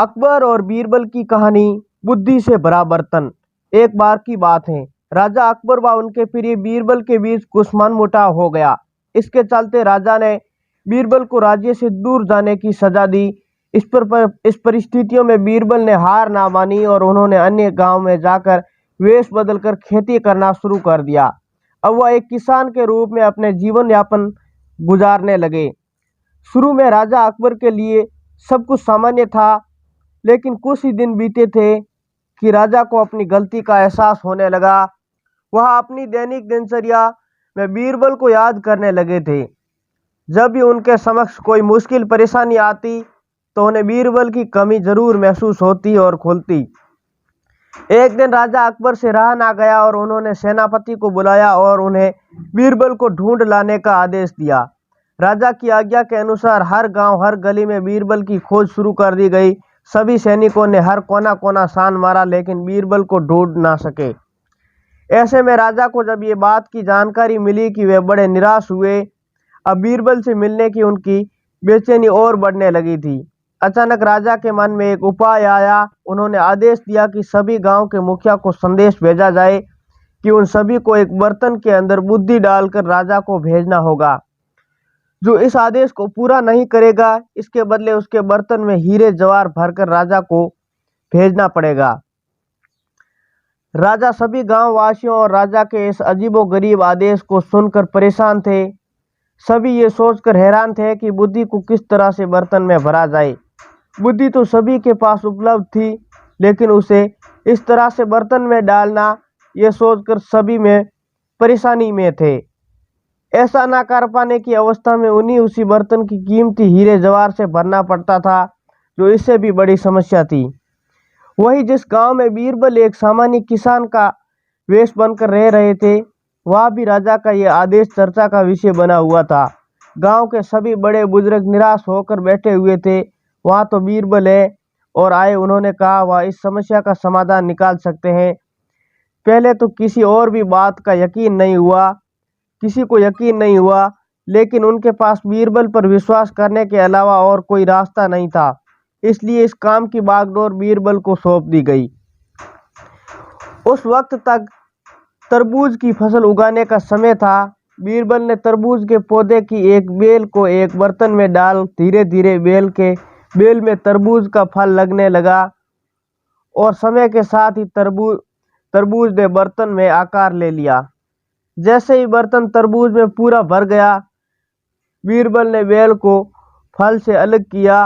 अकबर और बीरबल की कहानी। बुद्धि से भरा बर्तन। एक बार की बात है, राजा अकबर व उनके प्रिय बीरबल के बीच कुछ मनमुटाव हो गया। इसके चलते राजा ने बीरबल को राज्य से दूर जाने की सजा दी। इस परिस्थितियों में बीरबल ने हार ना मानी और उन्होंने अन्य गांव में जाकर वेश बदलकर खेती करना शुरू कर दिया। अब वह एक किसान के रूप में अपने जीवन यापन गुजारने लगे। शुरू में राजा अकबर के लिए सब कुछ सामान्य था, लेकिन कुछ ही दिन बीते थे कि राजा को अपनी गलती का एहसास होने लगा। वह अपनी दैनिक दिनचर्या में बीरबल को याद करने लगे थे। जब भी उनके समक्ष कोई मुश्किल परेशानी आती तो उन्हें बीरबल की कमी जरूर महसूस होती और खुलती। एक दिन राजा अकबर से रहा ना गया और उन्होंने सेनापति को बुलाया और उन्हें बीरबल को ढूंढ लाने का आदेश दिया। राजा की आज्ञा के अनुसार हर गांव, हर गली में बीरबल की खोज शुरू कर दी गई। सभी सैनिकों ने हर कोना कोना छान मारा, लेकिन बीरबल को ढूंढ ना सके। ऐसे में राजा को जब ये बात की जानकारी मिली कि वे बड़े निराश हुए। अब बीरबल से मिलने की उनकी बेचैनी और बढ़ने लगी थी। अचानक राजा के मन में एक उपाय आया। उन्होंने आदेश दिया कि सभी गांव के मुखिया को संदेश भेजा जाए कि उन सभी को एक बर्तन के अंदर बुद्धि डालकर राजा को भेजना होगा। जो इस आदेश को पूरा नहीं करेगा, इसके बदले उसके बर्तन में हीरे जवाहर भरकर राजा को भेजना पड़ेगा। राजा सभी गांव वासियों और राजा के इस अजीबोगरीब आदेश को सुनकर परेशान थे। सभी ये सोचकर हैरान थे कि बुद्धि को किस तरह से बर्तन में भरा जाए। बुद्धि तो सभी के पास उपलब्ध थी, लेकिन उसे इस तरह से बर्तन में डालना, ये सोचकर सभी में परेशानी में थे। ऐसा ना कर पाने की अवस्था में उन्हीं उसी बर्तन की कीमती हीरे जवाहर से भरना पड़ता था, जो इससे भी बड़ी समस्या थी। वही जिस गांव में बीरबल एक सामान्य किसान का वेश बनकर रह रहे थे, वहाँ भी राजा का यह आदेश चर्चा का विषय बना हुआ था। गांव के सभी बड़े बुजुर्ग निराश होकर बैठे हुए थे। वहाँ तो बीरबल है और आए। उन्होंने कहा वह इस समस्या का समाधान निकाल सकते हैं। पहले तो किसी और भी बात का यकीन नहीं हुआ, किसी को यकीन नहीं हुआ, लेकिन उनके पास बीरबल पर विश्वास करने के अलावा और कोई रास्ता नहीं था। इसलिए इस काम की बागडोर बीरबल को सौंप दी गई। उस वक्त तक तरबूज की फसल उगाने का समय था। बीरबल ने तरबूज के पौधे की एक बेल को एक बर्तन में डाल धीरे धीरे बेल में तरबूज का फल लगने लगा और समय के साथ ही तरबूज ने बर्तन में आकार ले लिया। जैसे ही बर्तन तरबूज में पूरा भर गया, बीरबल ने बेल को फल से अलग किया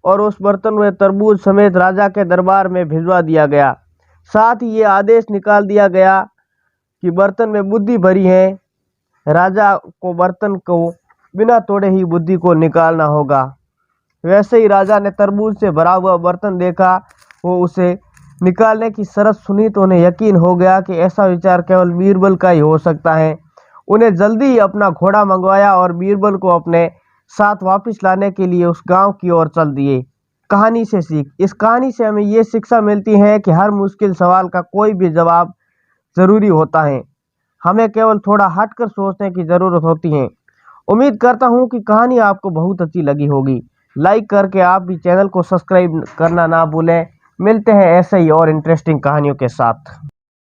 और उस बर्तन में तरबूज समेत राजा के दरबार में भिजवा दिया गया। साथ ही ये आदेश निकाल दिया गया कि बर्तन में बुद्धि भरी है। राजा को बर्तन को बिना तोड़े ही बुद्धि को निकालना होगा। वैसे ही राजा ने तरबूज से भरा हुआ बर्तन देखा। वो उसे निकालने की शर्त सुनी तो उन्हें यकीन हो गया कि ऐसा विचार केवल बीरबल का ही हो सकता है। उन्हें जल्दी ही अपना घोड़ा मंगवाया और बीरबल को अपने साथ वापस लाने के लिए उस गांव की ओर चल दिए। कहानी से सीख। इस कहानी से हमें ये शिक्षा मिलती है कि हर मुश्किल सवाल का कोई भी जवाब ज़रूरी होता है। हमें केवल थोड़ा हटकर सोचने की ज़रूरत होती है। उम्मीद करता हूँ कि कहानी आपको बहुत अच्छी लगी होगी। लाइक करके आप भी चैनल को सब्सक्राइब करना ना भूलें। मिलते हैं ऐसे ही और इंटरेस्टिंग कहानियों के साथ।